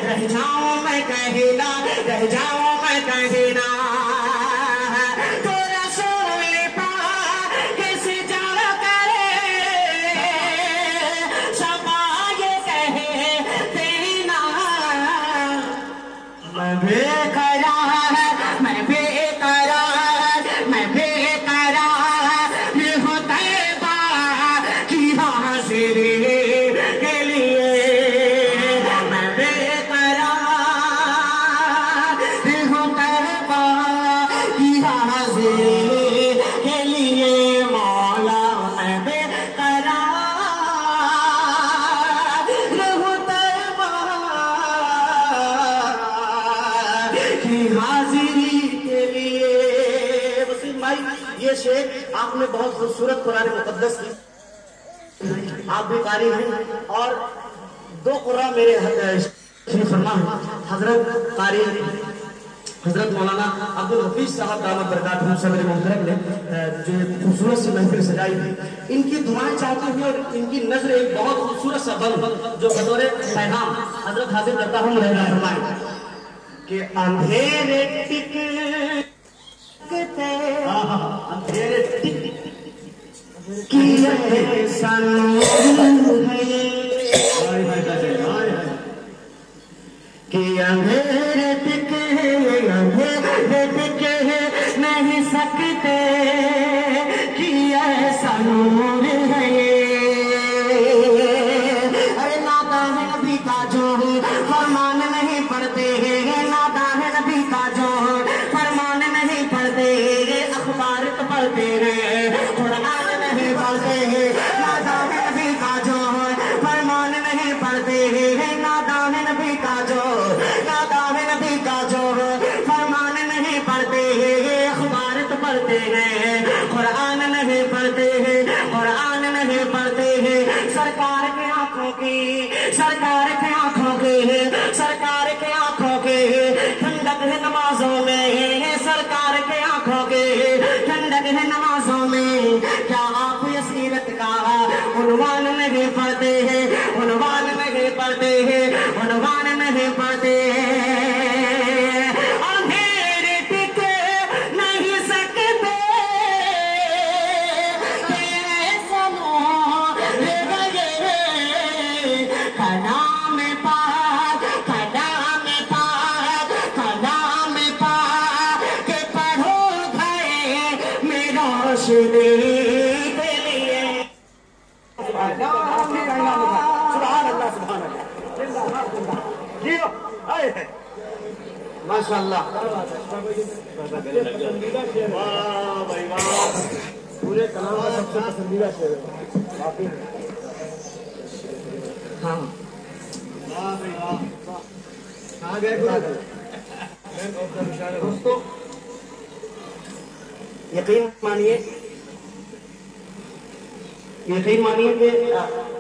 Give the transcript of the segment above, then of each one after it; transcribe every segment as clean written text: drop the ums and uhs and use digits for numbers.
رہ جاؤں میں کہنا، رہ جاؤں میں کہنا تو رسول پاک کیسے جا کرے شفا یہ کہے دینا میں بے قرار، میں بے قرار، میں بے قرار یہ ہوں طیبہ کی حاضری کے لیے، میں بے قرار یہ ہوں طیبہ کی حاضری کے لیے، مولا میں بے قرار یہ ہوں طیبہ کی حاضری کے لیے۔ وسیم بھائی یہ شعر آپ نے بہت خوبصورت قرآن مقدس کی، آپ بھی قاری ہیں اور دو قرآن میرے شریف فرما ہیں، حضرت قاری حضرت مولانا عبدالحفیظ صاحب دامت برکاتہم صدر محترم نے جو خوبصورت سی محفل سجائی تھی، ان کی دعائیں چاہتے ہوئے اور ان کی نظر ایک بہت خوبصورت سا بند جو بطور پیغام حضرت حاضر کرتا ہوں رہنا فرمائے کہ اندھیرے ٹکتے اندھیرے ٹکتے ایسا نور ہے کہ اندھیرے ٹکے نہیں سکتے کہ ایسا نور ہے ارے نادان نبی کا جو فرمان نہیں پڑھتے نادان نبی کا جو فرمان نہیں پڑھتے اخبار تو پڑھتے ہیں قرآن نہیں پڑھتے نادان نبی کا جو فرمان نہیں پڑھتے نادان نبی کا جو نادان نبی کا جو فرمان نہیں پڑھتے اخبار تو پڑھتے ہیں قرآن نہیں پڑھتے قرآن نہیں پڑھتے سرکار کے آنکھوں کی سرکار کے آنکھوں کی سرکار کے آنکھوں کی ٹھنڈک ہے نمازوں میں سرکار کے آنکھوں کی ٹھنڈک ہے نمازوں میں کیا آپ یہ سیرت کا عنوان نہیں پڑھتے ہیں عنوان نہیں پڑھتے ہیں عنوان نہیں پڑھتے اندھیرے ٹکے نہیں سکتے ایسا نور ہے کلام پاک کلام پاک کلام پاک کہ پڑھو گئے میں روشنی کے لیے سبحان اللہ سبحان اللہ ماشاء اللہ پورے کلام کا سب سے پسندیدہ شعر ہے ہاں دوستو یقین مانیے کہ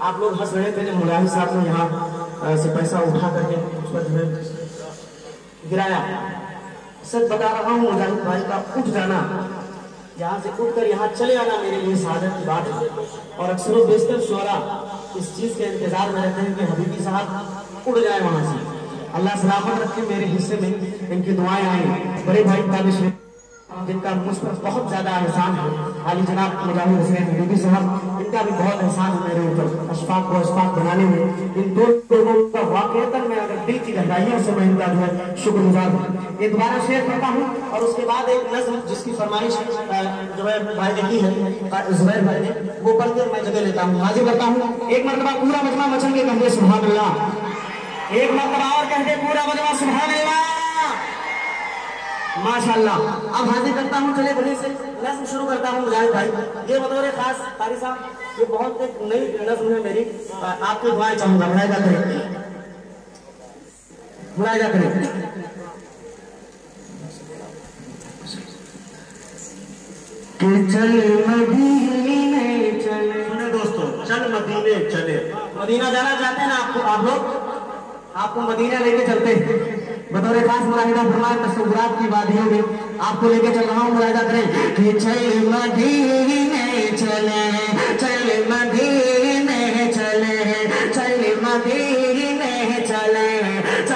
آپ لوگ ہنس رہے تھے جب ملاحظ صاحب نے یہاں سے پیسہ اٹھا کر کے اس پر جو ہے گرایا۔ سچ بتا رہا ہوں مجاہد بھائی کا اٹھ جانا یہاں سے اٹھ کر یہاں چلے آنا میرے لیے سعادت کی بات ہے، اور اکثر و بیشتر شعراء اس چیز کے انتظار میں رہتے ہیں کہ حبیبی صاحب اڑ جائے وہاں سے۔ اللہ سلامت رکھے، میرے حصے میں ان کی دعائیں آئیں۔ بڑے بھائی تابش جن کا مجھ پر بہت زیادہ احسان ہے، عالی جناب مجاہد حسین حبیبی صاحب، ان کا بھی بہت احسان ہے میرے اوپر اشفاق کو اشفاق بنانے میں۔ ان دو لوگوں کا واقعتاً میں اگر دل کی گہرائیوں سے میں ان کا جو ہے شکر گزار ہوں۔ یہ دوبارہ شعر پڑھتا ہوں اور اس کے بعد ایک نظم جس کی فرمائش جو ہے بھائی نے کی ہے زبیر بھائی نے، وہ پڑھ کر میں جگہ لیتا ہوں، حاضر کرتا ہوں۔ ایک مرتبہ پورا مجمع مچل کے کہتے سبحان اللہ، ایک مرتبہ اور کہتے پورا مجمع سبحان اللہ، ماشاءاللہ۔ اب حاضر کرتا ہوں، چلے بڑی سے نظم شروع کرتا ہوں مجاہد بھائی۔ یہ بطور خاص قاری صاحب یہ بہت ایک نئی نظم ہے میری، آپ کی دعائیں چاہوں گا، ملاحظہ کریں ملاحظہ کریں۔ کہ چل مدینے چلے، سنیں دوستو، چل مدینے چلے۔ مدینہ جانا چاہتے ہیں نا آپ لوگ، آپ کو مدینہ لے کے چلتے ہیں۔ بطور خاص ملاحظہ فرمائے، تصورات کی وادیوں میں آپ کو لے کے چل رہا ہوں، ملاحظہ کریں کہ چل مدینے چلے، چل مدینے چلے، چل مدینے چلے،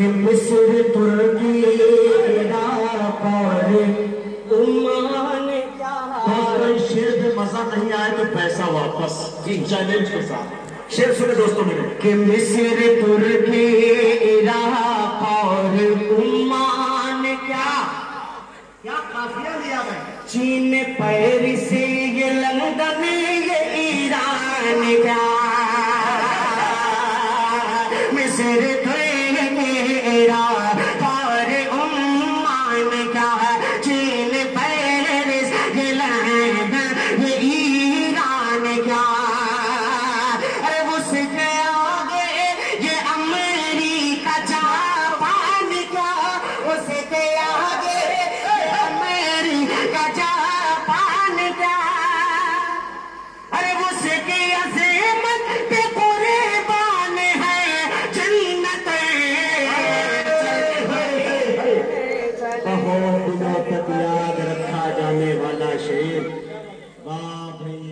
کہ مصر ترکی عراق اور عمان کیا شیر میں مزہ نہیں آئے تو پیسہ واپس چیلنج کے ساتھ شیر سنے دوستوں میرے کہ مصر ترکی عراق اور عمان کیا قافیہ لیا گیا چین پیرس یہ لندن یہ ایران کیا مصر ترکی عراق اور عمان کیا چین پیرس یہ لندن یہ ایران کیا ارے اس کے آگے یہ امریکہ جاپان کیا اس کے آگے امریکہ جاپان کیا ارے اس کی عظمت پہ قربان ہے جنت کہو دنوں تک یاد رکھا جانے والا شیر واہ بھئی